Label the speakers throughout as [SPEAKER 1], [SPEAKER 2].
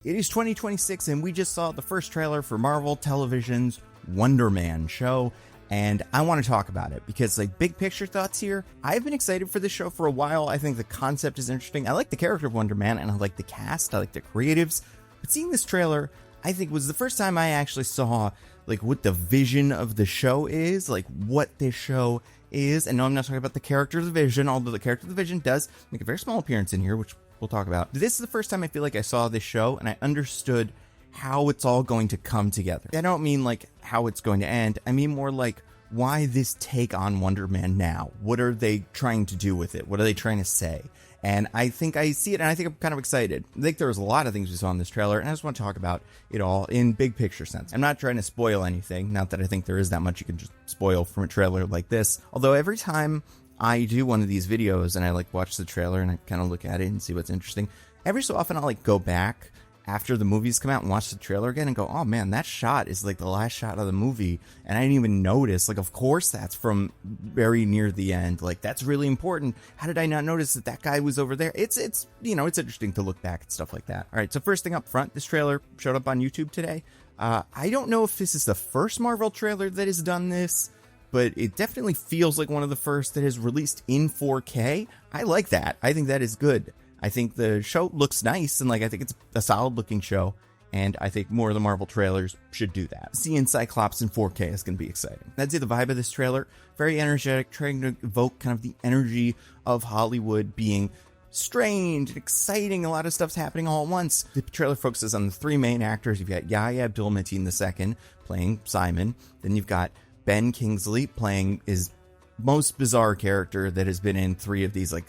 [SPEAKER 1] It is 2026 and we just saw the first trailer for Marvel Television's Wonder Man show, and I want to talk about it because, like, big picture thoughts here. I've been excited for this show for a while. I think the concept is interesting. I like the character of Wonder Man and I like the cast. I like the creatives. But seeing this trailer, I think, was the first time I actually saw, like, what the vision of the show is, like what this show is. And no, I'm not talking about the character of the Vision, although the character of the Vision does make a very small appearance in here, which we'll talk about. This is the first time I feel like I saw this show and I understood how it's all going to come together. I don't mean like how it's going to end. I mean more like why this take on Wonder Man now. What are they trying to do with it? What are they trying to say? And I think I see it and I think I'm kind of excited. I think there was a lot of things we saw in this trailer and I just want to talk about it all in big picture sense. I'm not trying to spoil anything. Not that I think there is that much you can just spoil from a trailer like this. Although every time I do one of these videos and I like watch the trailer and I kind of look at it and see what's interesting, every so often I'll like go back after the movies come out and watch the trailer again and go, oh man, that shot is like the last shot of the movie and I didn't even notice. Like, of course that's from very near the end. Like, that's really important. How did I not notice that that guy was over there? It's you know, it's interesting to look back at stuff like that. All right, so first thing up front, this trailer showed up on YouTube today. I don't know if this is the first Marvel trailer that has done this, but it definitely feels like one of the first that is released in 4K. I like that. I think that is good. I think the show looks nice, and like I think it's a solid looking show, and I think more of the Marvel trailers should do that. Seeing Cyclops in 4K is going to be exciting. I'd say the vibe of this trailer, very energetic, trying to evoke kind of the energy of Hollywood being strange and exciting. A lot of stuff's happening all at once. The trailer focuses on the three main actors. You've got Yahya Abdul-Mateen II playing Simon. Then you've got Ben Kingsley playing his most bizarre character that has been in three of these. Like,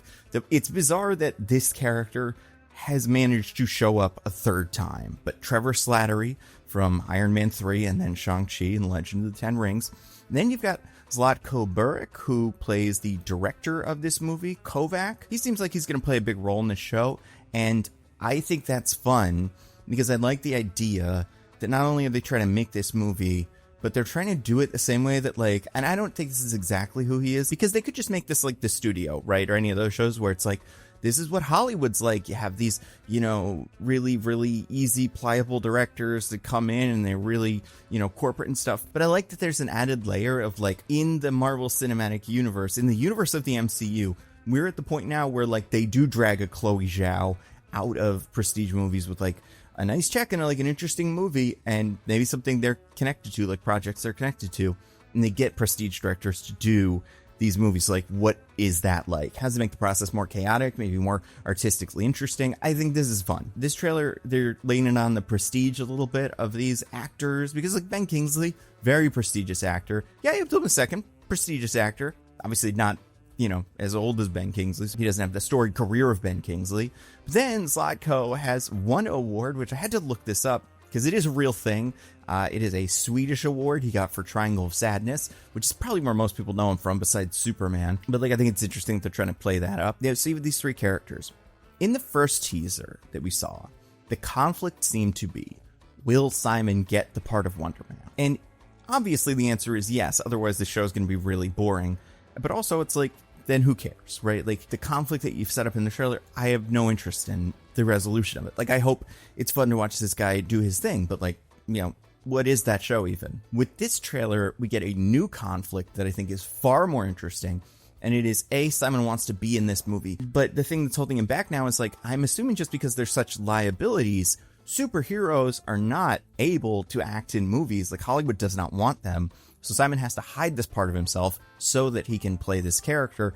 [SPEAKER 1] it's bizarre that this character has managed to show up a third time. But Trevor Slattery from Iron Man 3 and then Shang-Chi and Legend of the Ten Rings. And then you've got Zlatko Buric, who plays the director of this movie, Kovac. He seems like he's going to play a big role in this show. And I think that's fun because I like the idea that not only are they trying to make this movie, but they're trying to do it the same way that, like, and I don't think this is exactly who he is, because they could just make this like The Studio, right? Or any of those shows where it's like, this is what Hollywood's like. You have these, you know, really, really easy, pliable directors that come in and they're really, you know, corporate and stuff. But I like that there's an added layer of, like, in the Marvel Cinematic Universe, in the universe of the MCU, we're at the point now where, like, they do drag a Chloe Zhao out of prestige movies with, like, a nice check and like an interesting movie and maybe something they're connected to, like projects they're connected to, and they get prestige directors to do these movies. Like, what is that like? How does it make the process more chaotic, maybe more artistically interesting? I think this is fun. This trailer, they're laying it on the prestige a little bit of these actors, because like Ben Kingsley, very prestigious actor. Yeah, Abdul-Mateen, prestigious actor. Obviously not, you know, as old as Ben Kingsley. So he doesn't have the storied career of Ben Kingsley. But then Zlatko has one award, which I had to look this up because it is a real thing. It is a Swedish award he got for Triangle of Sadness, which is probably where most people know him from besides Superman. But like, I think it's interesting that they're trying to play that up. Yeah, see with these three characters. In the first teaser that we saw, the conflict seemed to be, will Simon get the part of Wonder Man? And obviously the answer is yes, otherwise the show is going to be really boring. But also it's like, then who cares, right? Like, the conflict that you've set up in the trailer, I have no interest in the resolution of it. Like, I hope it's fun to watch this guy do his thing, but like, you know, what is that show even? With this trailer, we get a new conflict that I think is far more interesting. And it is, Simon wants to be in this movie. But the thing that's holding him back now is, like, I'm assuming just because there's such liabilities, superheroes are not able to act in movies. Like, Hollywood does not want them. So Simon has to hide this part of himself so that he can play this character.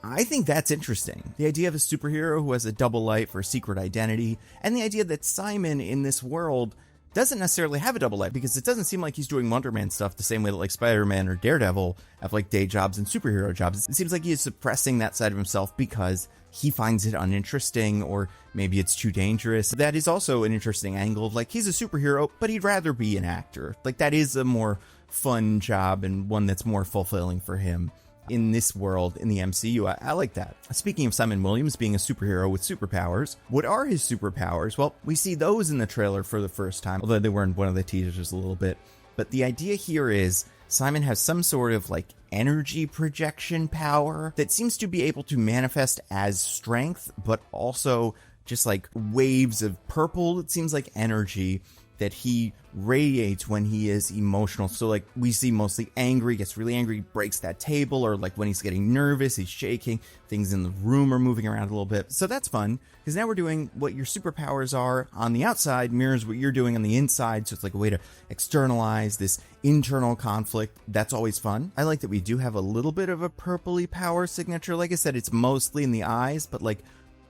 [SPEAKER 1] I think that's interesting. The idea of a superhero who has a double life or secret identity, and the idea that Simon in this world doesn't necessarily have a double life, because it doesn't seem like he's doing Wonder Man stuff the same way that like Spider-Man or Daredevil have like day jobs and superhero jobs. It seems like he is suppressing that side of himself because he finds it uninteresting, or maybe it's too dangerous. That is also an interesting angle of, like, he's a superhero, but he'd rather be an actor. Like, that is a more fun job and one that's more fulfilling for him in this world, in the MCU. I like that. Speaking of Simon Williams being a superhero with superpowers, what are his superpowers? Well, we see those in the trailer for the first time, although they were in one of the teasers a little bit. But the idea here is Simon has some sort of like energy projection power that seems to be able to manifest as strength, but also just like waves of purple, it seems like energy that he radiates when he is emotional. So like we see mostly angry, gets really angry, breaks that table, or like when he's getting nervous, he's shaking, things in the room are moving around a little bit. So that's fun, because now we're doing what your superpowers are on the outside mirrors what you're doing on the inside. So it's like a way to externalize this internal conflict. That's always fun. I like that we do have a little bit of a purpley power signature. Like I said, it's mostly in the eyes, but like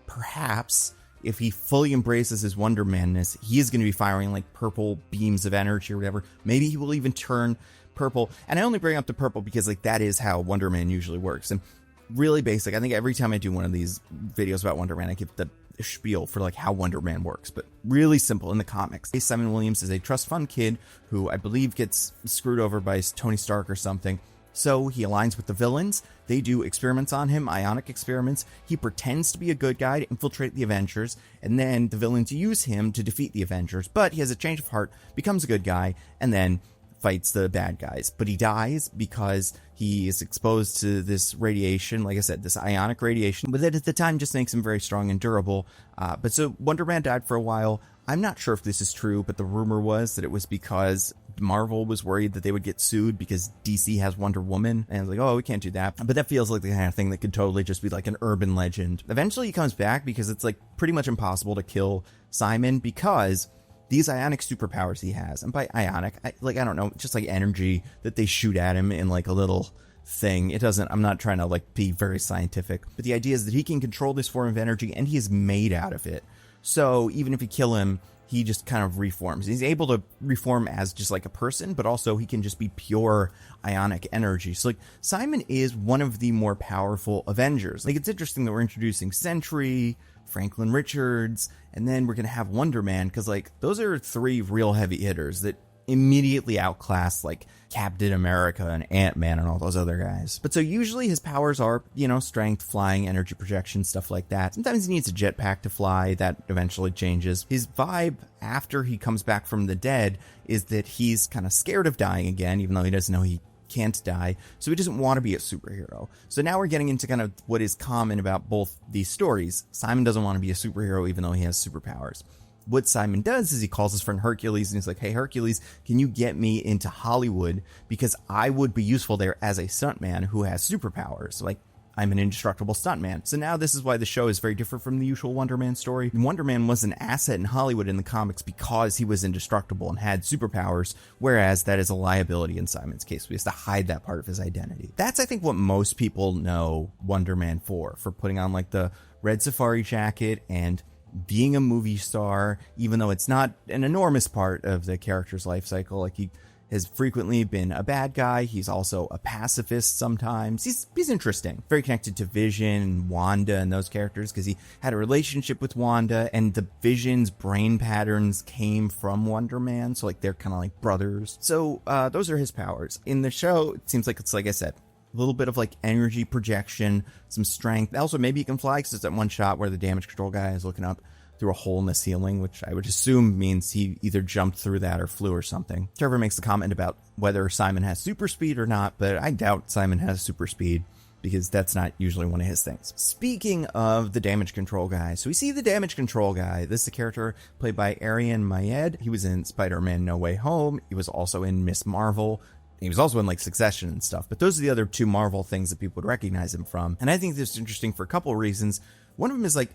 [SPEAKER 1] perhaps if he fully embraces his Wonder Man-ness, he is going to be firing like purple beams of energy or whatever. Maybe he will even turn purple. And I only bring up the purple because like that is how Wonder Man usually works. And really basic. I think every time I do one of these videos about Wonder Man, I give the spiel for like how Wonder Man works, but really simple in the comics. Simon Williams is a trust fund kid who I believe gets screwed over by Tony Stark or something. So he aligns with the villains. They do experiments on him, ionic experiments. He pretends to be a good guy to infiltrate the Avengers, and then the villains use him to defeat the Avengers. But he has a change of heart, becomes a good guy, and then fights the bad guys. But he dies because he is exposed to this radiation, like I said, this ionic radiation, but that at the time just makes him very strong and durable. But so Wonder Man died for a while. I'm not sure if this is true, but the rumor was that it was because Marvel was worried that they would get sued because DC has Wonder Woman, and like, oh, we can't do that. But that feels like the kind of thing that could totally just be like an urban legend. Eventually he comes back because it's like pretty much impossible to kill Simon because these ionic superpowers he has, and by ionic, I don't know, just like energy that they shoot at him in like a little thing. It doesn't, I'm not trying to like be very scientific, but the idea is that he can control this form of energy and he is made out of it. So even if you kill him, he just kind of reforms. He's able to reform as just like a person, but also he can just be pure ionic energy. So like Simon is one of the more powerful Avengers. Like it's interesting that we're introducing Sentry, Franklin Richards, and then we're going to have Wonder Man, because like those are three real heavy hitters that immediately outclass like Captain America and Ant-Man and all those other guys. But so usually his powers are, you know, strength, flying, energy projection, stuff like that. Sometimes he needs a jetpack to fly. That eventually changes. His vibe after he comes back from the dead is that he's kind of scared of dying again, even though he doesn't know he can't die, so he doesn't want to be a superhero. So now we're getting into kind of what is common about both these stories. Simon doesn't want to be a superhero even though he has superpowers. What Simon does is he calls his friend Hercules and he's like, hey, Hercules, can you get me into Hollywood? Because I would be useful there as a stuntman who has superpowers. Like, I'm an indestructible stuntman. So now this is why the show is very different from the usual Wonder Man story. Wonder Man was an asset in Hollywood in the comics because he was indestructible and had superpowers, whereas that is a liability in Simon's case. He has to hide that part of his identity. That's, I think, what most people know Wonder Man for putting on like the red safari jacket and being a movie star, even though it's not an enormous part of the character's life cycle. Like, he has frequently been a bad guy. He's also a pacifist sometimes. He's interesting. Very connected to Vision and Wanda and those characters because he had a relationship with Wanda, and the Vision's brain patterns came from Wonder Man. So like they're kind of like brothers. So those are his powers. In the show, it seems like it's, like I said, a little bit of like energy projection, some strength. Also, maybe he can fly because there's that one shot where the damage control guy is looking up through a hole in the ceiling, which I would assume means he either jumped through that or flew or something. Trevor makes a comment about whether Simon has super speed or not, but I doubt Simon has super speed because that's not usually one of his things. Speaking of the damage control guy, so we see the damage control guy. This is a character played by Arian Mayed. He was in Spider-Man No Way Home. He was also in Miss Marvel. He was also in like Succession and stuff, but those are the other two Marvel things that people would recognize him from. And I think this is interesting for a couple of reasons. One of them is like,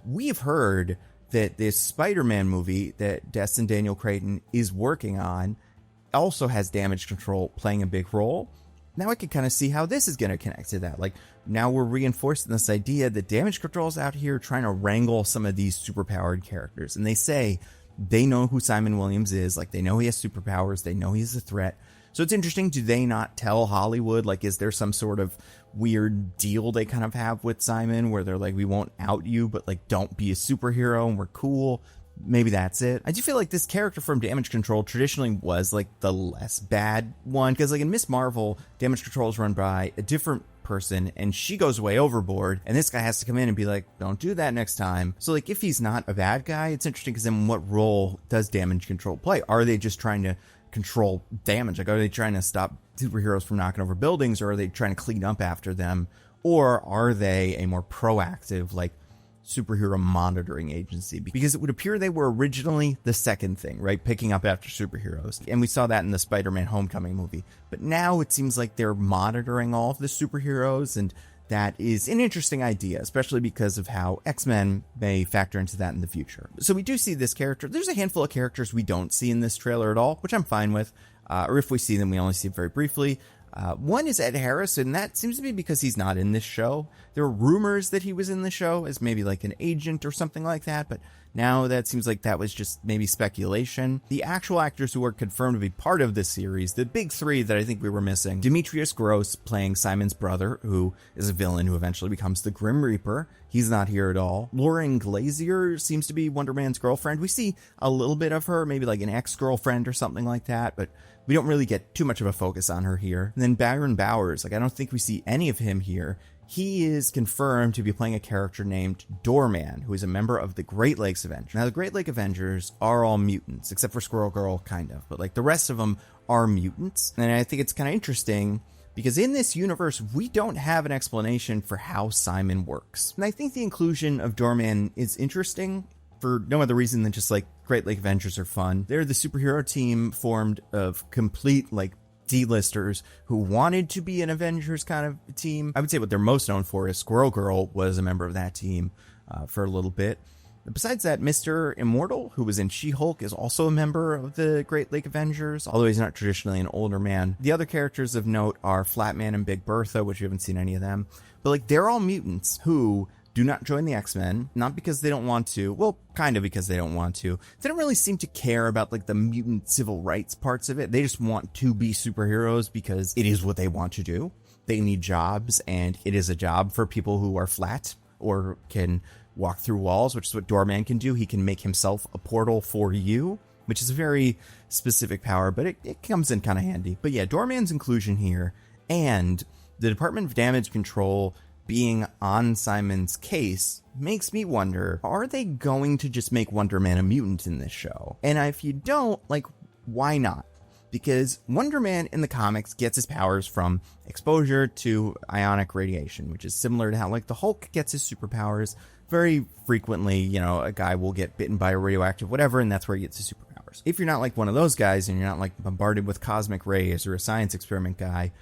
[SPEAKER 1] we've heard that this Spider-Man movie that Destin Daniel Cretton is working on also has damage control playing a big role. Now I can kind of see how this is going to connect to that. Like, now we're reinforcing this idea that damage control is out here trying to wrangle some of these superpowered characters. And they say they know who Simon Williams is. Like, they know he has superpowers. They know he's a threat. So it's interesting, do they not tell Hollywood? Like, is there some sort of weird deal they kind of have with Simon where they're like, we won't out you, but like, don't be a superhero and we're cool? Maybe that's it. I do feel like this character from Damage Control traditionally was like the less bad one, because like in Miss Marvel, Damage Control is run by a different person and she goes way overboard, and this guy has to come in and be like, don't do that next time. So like, if he's not a bad guy, it's interesting, because then what role does Damage Control play? Are they just trying to control damage? Like, are they trying to stop superheroes from knocking over buildings, or are they trying to clean up after them? Or are they a more proactive, like, superhero monitoring agency, because it would appear they were originally the second thing, right? Picking up after superheroes. And we saw that in the Spider-Man Homecoming movie. But now it seems like they're monitoring all of the superheroes, and that is an interesting idea, especially because of how X-Men may factor into that in the future. So we do see this character. There's a handful of characters we don't see in this trailer at all, which I'm fine with. Or if we see them, we only see them very briefly. One is Ed Harris, and that seems to be because he's not in this show. There were rumors that he was in the show as maybe like an agent or something like that, but now that seems like that was just maybe speculation. The actual actors who are confirmed to be part of this series, the big three that I think we were missing: Demetrius Gross playing Simon's brother, who is a villain who eventually becomes the Grim Reaper. He's not here at all. Lauren Glazier seems to be Wonder Man's girlfriend. We see a little bit of her, maybe like an ex-girlfriend or something like that, but we don't really get too much of a focus on her here. And then Byron Bowers, I don't think we see any of him here. He is confirmed to be playing a character named Doorman, who is a member of the Great Lakes Avengers. Now, the Great Lake Avengers are all mutants, except for Squirrel Girl, kind of. But, the rest of them are mutants. And I think it's kind of interesting, because in this universe, we don't have an explanation for how Simon works. And I think the inclusion of Doorman is interesting for no other reason than just, Great Lake Avengers are fun. They're the superhero team formed of complete, D-listers who wanted to be an Avengers kind of team. I would say what they're most known for is Squirrel Girl was a member of that team for a little bit. Besides that, Mr. Immortal, who was in She-Hulk, is also a member of the Great Lake Avengers, although he's not traditionally an older man. The other characters of note are Flatman and Big Bertha, which you haven't seen any of them. But they're all mutants who do not join the X-Men, not because they don't want to, well, kind of because they don't want to. They don't really seem to care about the mutant civil rights parts of it. They just want to be superheroes because it is what they want to do. They need jobs, and it is a job for people who are flat or can walk through walls, which is what Doorman can do. He can make himself a portal for you, which is a very specific power, but it comes in kind of handy. But yeah, Doorman's inclusion here, and the Department of Damage Control being on Simon's case makes me wonder, are they going to just make Wonder Man a mutant in this show? And if you don't, why not? Because Wonder Man in the comics gets his powers from exposure to ionic radiation, which is similar to how the Hulk gets his superpowers. Very frequently, a guy will get bitten by a radioactive whatever, and that's where he gets his superpowers. If you're not one of those guys, and you're not bombarded with cosmic rays or a science experiment guy,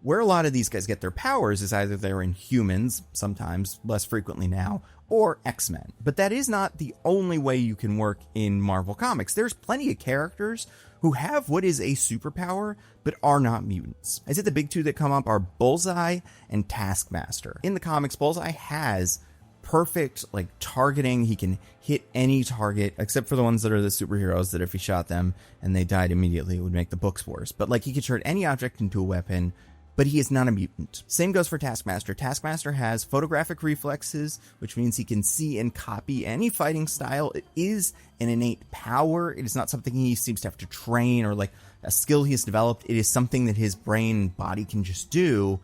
[SPEAKER 1] where a lot of these guys get their powers is either they're in humans, sometimes, less frequently now, or X-Men. But that is not the only way you can work in Marvel Comics. There's plenty of characters who have what is a superpower, but are not mutants. I said the big two that come up are Bullseye and Taskmaster. In the comics, Bullseye has perfect targeting. He can hit any target except for the ones that are the superheroes that if he shot them and they died immediately, it would make the books worse. But he could turn any object into a weapon, but he is not a mutant. Same goes for Taskmaster. Taskmaster has photographic reflexes, which means he can see and copy any fighting style. It is an innate power. It is not something he seems to have to train or a skill he has developed. It is something that his brain and body can just do,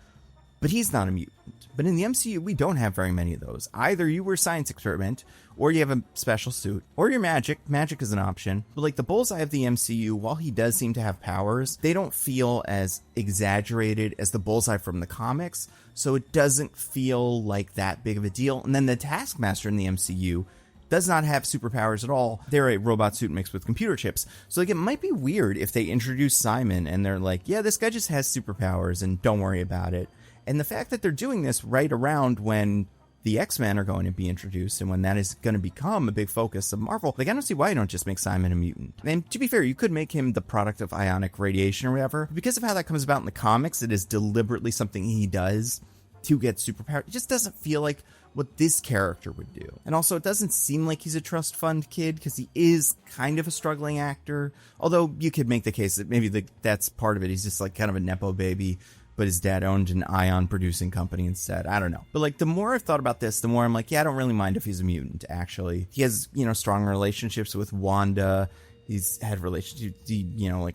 [SPEAKER 1] but he's not a mutant. But in the MCU, we don't have very many of those. Either you were a science experiment, or you have a special suit, or you're magic. Magic is an option. But the Bullseye of the MCU, while he does seem to have powers, they don't feel as exaggerated as the Bullseye from the comics, so it doesn't feel like that big of a deal. And then the Taskmaster in the MCU does not have superpowers at all. They're a robot suit mixed with computer chips. So it might be weird if they introduce Simon and they're yeah, this guy just has superpowers and don't worry about it. And the fact that they're doing this right around when the X-Men are going to be introduced and when that is going to become a big focus of Marvel, I don't see why you don't just make Simon a mutant. And to be fair, you could make him the product of ionic radiation or whatever. But because of how that comes about in the comics, it is deliberately something he does to get superpower. It just doesn't feel like what this character would do. And also, it doesn't seem like he's a trust fund kid because he is kind of a struggling actor. Although you could make the case that maybe that's part of it. He's just kind of a Nepo baby, but his dad owned an ion producing company instead. I don't know. But the more I've thought about this, the more I'm yeah, I don't really mind if he's a mutant, actually. He has, strong relationships with Wanda. He's had relationships,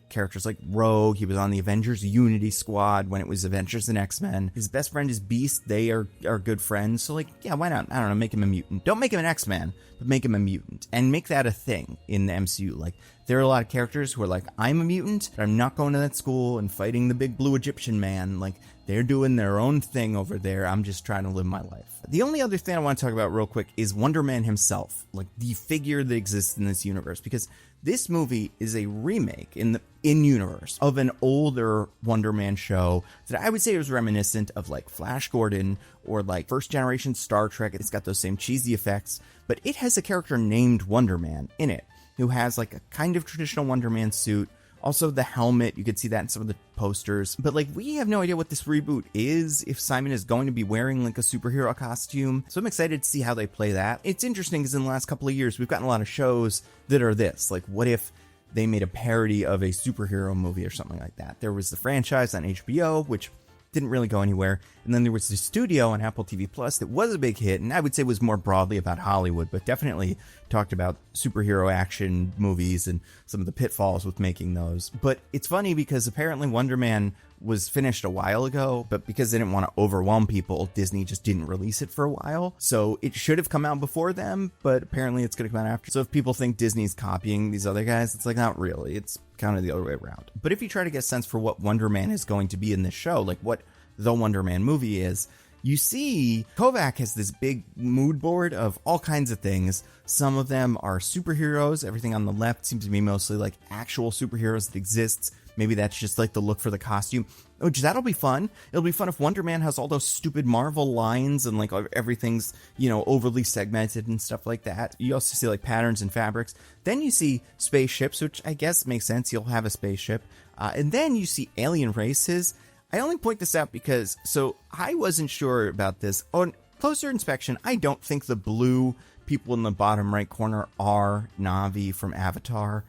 [SPEAKER 1] characters like Rogue. He was on the Avengers Unity Squad when it was Avengers and X-Men. His best friend is Beast. They are good friends. So, yeah, why not? I don't know, make him a mutant. Don't make him an X-Man, but make him a mutant. And make that a thing in the MCU. There are a lot of characters who are I'm a mutant, but I'm not going to that school and fighting the big blue Egyptian man. They're doing their own thing over there. I'm just trying to live my life. The only other thing I want to talk about real quick is Wonder Man himself, like the figure that exists in this universe, because this movie is a remake in universe of an older Wonder Man show that I would say was reminiscent of like Flash Gordon or like first generation Star Trek. It's got those same cheesy effects, but it has a character named Wonder Man in it who has like a kind of traditional Wonder Man suit. Also the helmet, you could see that in some of the posters. But like, we have no idea what this reboot is, if Simon is going to be wearing like a superhero costume. So I'm excited to see how they play that. It's interesting because in the last couple of years, we've gotten a lot of shows that are this. Like, what if they made a parody of a superhero movie or something like that? There was the franchise on HBO, which didn't really go anywhere. And then there was the studio on Apple TV Plus that was a big hit, and I would say was more broadly about Hollywood, but definitely talked about superhero action movies and some of the pitfalls with making those. But it's funny because apparently Wonder Man was finished a while ago, but because they didn't want to overwhelm people, Disney just didn't release it for a while. So it should have come out before them, but apparently it's going to come out after. So if people think Disney's copying these other guys, it's like, not really. It's kind of the other way around. But if you try to get a sense for what Wonder Man is going to be in this show, like what the Wonder Man movie is, you see Kovac has this big mood board of all kinds of things. Some of them are superheroes. Everything on the left seems to be mostly like actual superheroes that exists. Maybe that's just like the look for the costume, which that'll be fun. It'll be fun if Wonder Man has all those stupid Marvel lines and like everything's, you know, overly segmented and stuff like that. You also see like patterns and fabrics. Then you see spaceships, which I guess makes sense. You'll have a spaceship. And then you see alien races. I only point this out because, so I wasn't sure about this. On closer inspection, I don't think the blue people in the bottom right corner are Na'vi from Avatar.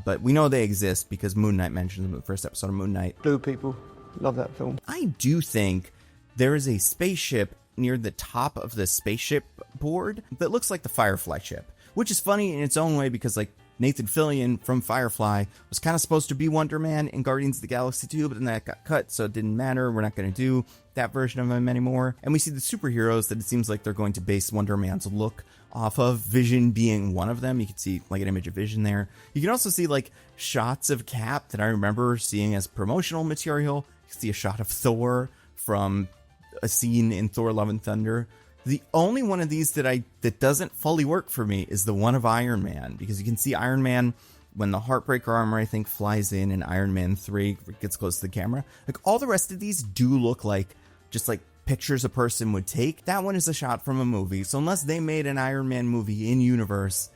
[SPEAKER 1] But we know they exist because Moon Knight mentioned them in the first episode of Moon Knight.
[SPEAKER 2] Blue people. Love that film.
[SPEAKER 1] I do think there is a spaceship near the top of the spaceship board that looks like the Firefly ship, which is funny in its own way because like Nathan Fillion from Firefly was kind of supposed to be Wonder Man in Guardians of the Galaxy 2, but then that got cut, so it didn't matter. We're not going to do that version of him anymore. And we see the superheroes that it seems like they're going to base Wonder Man's look off of, Vision being one of them. You can see like an image of Vision there. You can also see like shots of Cap that I remember seeing as promotional material. You can see a shot of Thor from a scene in Thor Love and Thunder. The only one of these that doesn't fully work for me is the one of Iron Man, because you can see Iron Man when the Heartbreaker armor, I think, flies in Iron Man 3, gets close to the camera. Like, all the rest of these do look like just like pictures a person would take. That one is a shot from a movie. So unless they made an Iron Man movie in universe,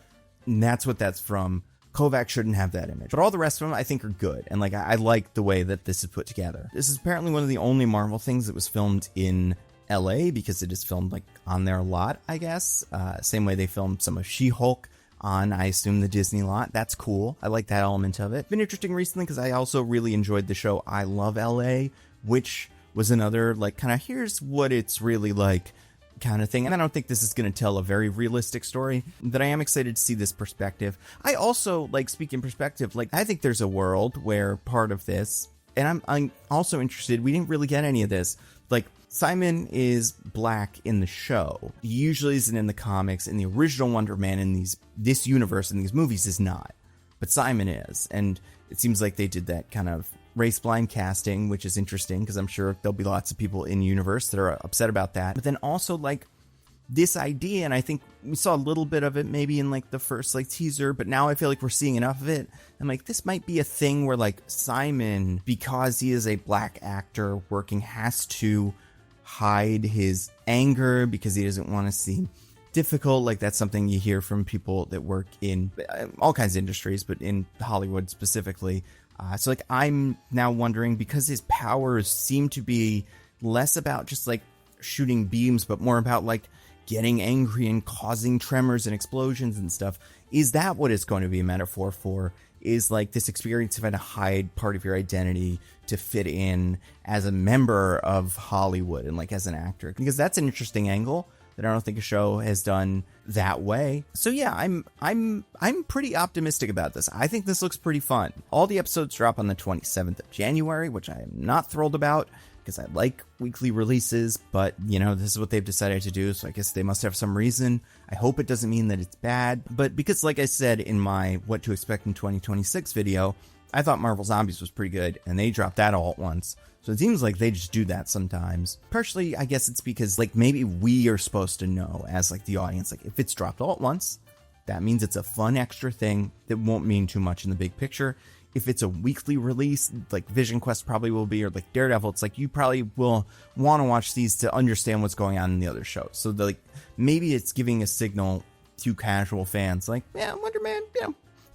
[SPEAKER 1] that's what that's from. Kovac shouldn't have that image. But all the rest of them I think are good. And like, I like the way that this is put together. This is apparently one of the only Marvel things that was filmed in LA, because it is filmed like on their lot, I guess. Same way they filmed some of She-Hulk on, I assume, the Disney lot. That's cool. I like that element of it. It's been interesting recently because I also really enjoyed the show I Love LA, which was another like kind of here's what it's really like kind of thing. And I don't think this is going to tell a very realistic story, but I am excited to see this perspective. I also like, speaking perspective, like I think there's a world where part of this, and I'm also interested, we didn't really get any of this, like Simon is black in the show. He usually isn't in the comics. In the original Wonder Man in this universe, in these movies, is not. But Simon is. And it seems like they did that kind of race-blind casting, which is interesting because I'm sure there'll be lots of people in universe that are upset about that. But then also like this idea, and I think we saw a little bit of it maybe in like the first like teaser, but now I feel like we're seeing enough of it. I'm like, this might be a thing where like Simon, because he is a black actor working, has to hide his anger because he doesn't want to seem difficult. Like that's something you hear from people that work in all kinds of industries, but in Hollywood specifically. So like I'm now wondering, because his powers seem to be less about just like shooting beams, but more about like getting angry and causing tremors and explosions and stuff. Is that what it's going to be a metaphor for? Is like this experience of having to hide part of your identity to fit in as a member of Hollywood and like as an actor? Because that's an interesting angle that I don't think a show has done that way. So yeah, I'm pretty optimistic about this. I think this looks pretty fun. All the episodes drop on the 27th of January, which I am not thrilled about because I like weekly releases, but this is what they've decided to do, so I guess they must have some reason. I hope it doesn't mean that it's bad, but because like I said in my What to Expect in 2026 video, I thought Marvel Zombies was pretty good, and they dropped that all at once. So it seems like they just do that sometimes. Partially, I guess it's because maybe we are supposed to know as the audience, if it's dropped all at once, that means it's a fun extra thing that won't mean too much in the big picture. If it's a weekly release, Vision Quest probably will be, or Daredevil, it's you probably will want to watch these to understand what's going on in the other shows. So maybe it's giving a signal to casual fans, yeah, Wonder Man,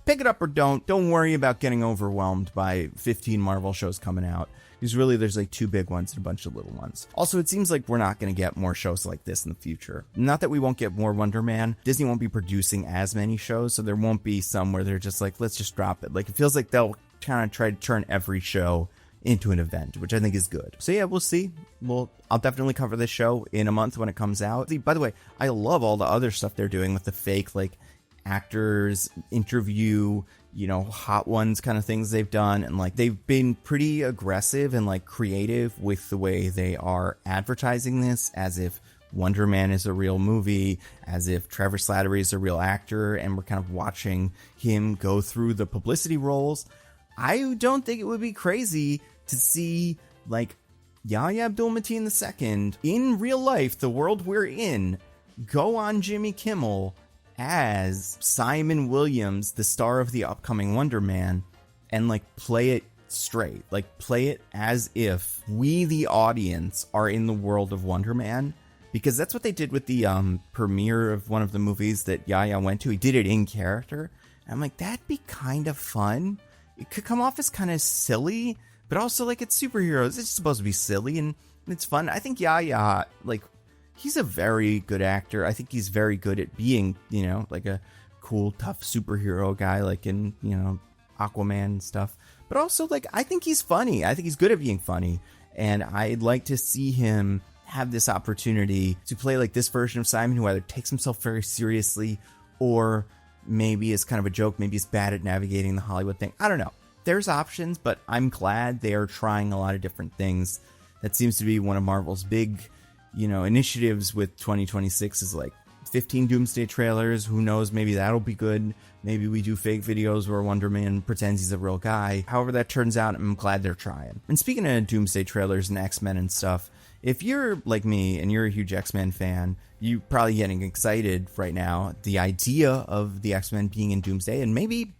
[SPEAKER 1] pick it up or don't. Don't worry about getting overwhelmed by 15 Marvel shows coming out. Because really, there's 2 big ones and a bunch of little ones. Also, it seems like we're not going to get more shows like this in the future. Not that we won't get more Wonder Man. Disney won't be producing as many shows, so there won't be some where they're just let's just drop it. It feels like they'll kind of try to turn every show into an event, which I think is good. So yeah, we'll see. I'll definitely cover this show in a month when it comes out. By the way, I love all the other stuff they're doing with the fake, actors interview, hot ones kind of things they've done, and they've been pretty aggressive and creative with the way they are advertising this, as if Wonder Man is a real movie, as if Trevor Slattery is a real actor, and we're kind of watching him go through the publicity roles. I don't think it would be crazy to see Yahya Abdul-Mateen II in real life, the world we're in, go on Jimmy Kimmel as Simon Williams, the star of the upcoming Wonder Man, and play it straight, play it as if we, the audience, are in the world of Wonder Man, because that's what they did with the premiere of one of the movies that Yahya went to. He did it in character, and I'm that'd be kind of fun. It could come off as kind of silly, but also it's superheroes. It's supposed to be silly and it's fun. I think Yahya, he's a very good actor. I think he's very good at being, a cool, tough superhero guy, in, Aquaman and stuff. But also, I think he's funny. I think he's good at being funny. And I'd like to see him have this opportunity to play this version of Simon, who either takes himself very seriously or maybe is kind of a joke. Maybe he's bad at navigating the Hollywood thing. I don't know. There's options, but I'm glad they are trying a lot of different things. That seems to be one of Marvel's big initiatives with 2026 is 15 Doomsday trailers. Who knows? Maybe that'll be good. Maybe we do fake videos where Wonder Man pretends he's a real guy. However that turns out, I'm glad they're trying. And speaking of Doomsday trailers and X-Men and stuff, if you're like me and you're a huge X-Men fan, you're probably getting excited right now. The idea of the X-Men being in Doomsday, and maybe,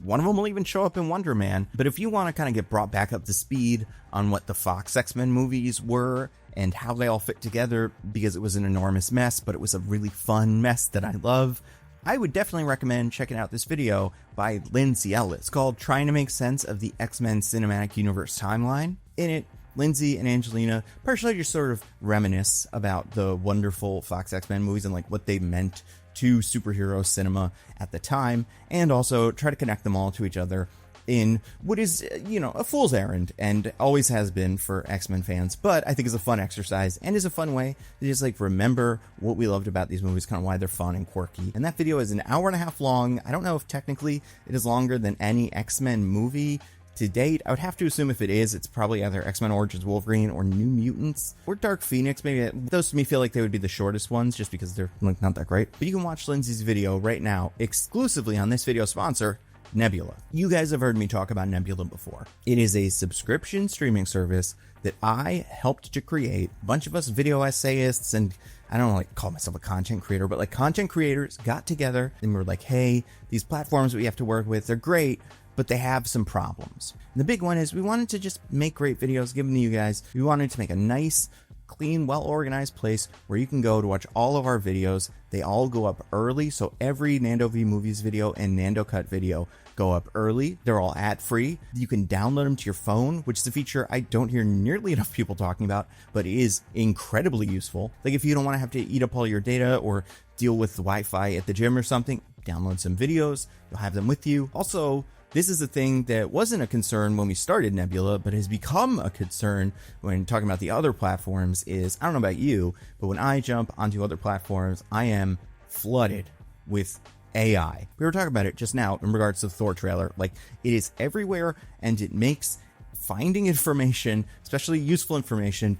[SPEAKER 1] one of them will even show up in Wonder Man. But if you want to kind of get brought back up to speed on what the Fox X-Men movies were and how they all fit together, because it was an enormous mess, but it was a really fun mess that I love, I would definitely recommend checking out this video by Lindsay. It's called Trying to Make Sense of the X-Men Cinematic Universe Timeline. In it, Lindsay and Angelina partially just sort of reminisce about the wonderful Fox X-Men movies and what they meant to superhero cinema at the time, and also try to connect them all to each other in what is, a fool's errand, and always has been for X-Men fans, but I think is a fun exercise and is a fun way to just remember what we loved about these movies, kind of why they're fun and quirky. And that video is an hour and a half long. I don't know if technically it is longer than any X-Men movie to date. I would have to assume if it is, it's probably either X-Men Origins Wolverine or New Mutants or Dark Phoenix. Maybe those to me feel like they would be the shortest ones just because they're not that great. But you can watch Lindsay's video right now exclusively on this video sponsor, Nebula. You guys have heard me talk about Nebula before. It is a subscription streaming service that I helped to create. A bunch of us video essayists, and I don't call myself a content creator, but content creators got together and were hey, these platforms we have to work with, they're great, but they have some problems. And the big one is we wanted to just make great videos, give them to you guys. We wanted to make a nice, clean, well-organized place where you can go to watch all of our videos. They all go up early, so every Nando V Movies video and Nando Cut video go up early. They're all ad-free. You can download them to your phone, which is a feature I don't hear nearly enough people talking about, but it is incredibly useful. If you don't want to have to eat up all your data or deal with the Wi-Fi at the gym or something, download some videos. You'll have them with you. Also, this is a thing that wasn't a concern when we started Nebula, but has become a concern when talking about the other platforms is, I don't know about you, but when I jump onto other platforms, I am flooded with AI. We were talking about it just now in regards to the Thor trailer. It is everywhere, and it makes finding information, especially useful information,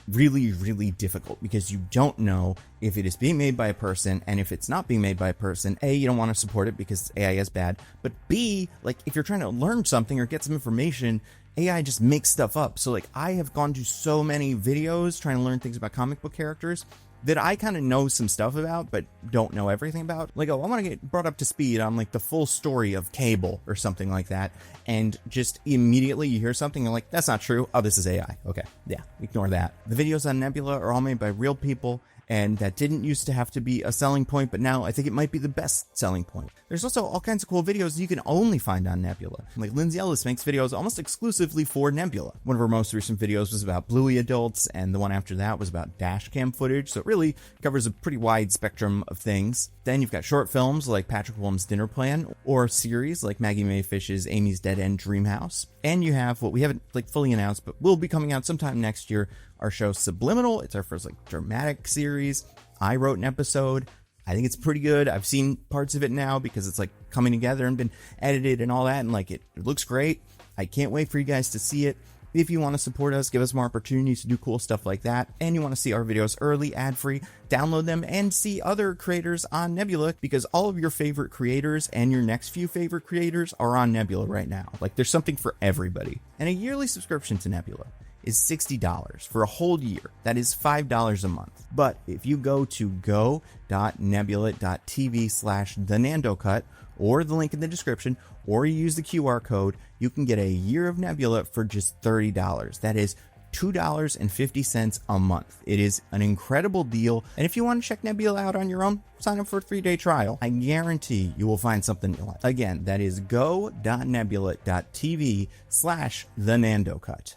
[SPEAKER 1] really, really difficult because you don't know if it is being made by a person, and if it's not being made by a person, A, you don't want to support it because AI is bad, but B, like if you're trying to learn something or get some information, AI just makes stuff up. So like I have gone to so many videos trying to learn things about comic book characters that I kind of know some stuff about, but don't know everything about. Like, oh, I want to get brought up to speed on like the full story of Cable or something like that. And just immediately you hear something and you're like, that's not true. Oh, this is AI. Okay. Yeah. Ignore that. The videos on Nebula are all made by real people. And that didn't used to have to be a selling point, but now I think it might be the best selling point. There's also all kinds of cool videos you can only find on Nebula. Like Lindsay makes videos almost exclusively for Nebula. One of her most recent videos was about Bluey adults, and the one after that was about dash cam footage, so it really covers a pretty wide spectrum of things. Then you've got short films like Patrick Williams' Dinner Plan, or series like Maggie Mae Fish's Amy's Dead End Dreamhouse. And you have what we haven't like fully announced, but will be coming out sometime next year, our show Subliminal. It's our first like dramatic series. I wrote an episode. I think it's pretty good. I've seen parts of it now because it's like coming together and been edited and all that, and like it looks great. I can't wait for you guys to see it. If you want to support us, give us more opportunities to do cool stuff like that, and you want to see our videos early, ad-free, download them and see other creators on Nebula, because all of your favorite creators and your next few favorite creators are on Nebula right now. Like there's something for everybody. And a yearly subscription to Nebula is $60 for a whole year. That is $5 a month. But if you go to go.nebula.tv/thenandocut, or the link in the description, or you use the QR code, you can get a year of Nebula for just $30. That is $2.50 a month. It is an incredible deal. And if you want to check Nebula out on your own, sign up for a 3-day trial. I guarantee you will find something you like. Again, that is go.nebula.tv/thenandocut.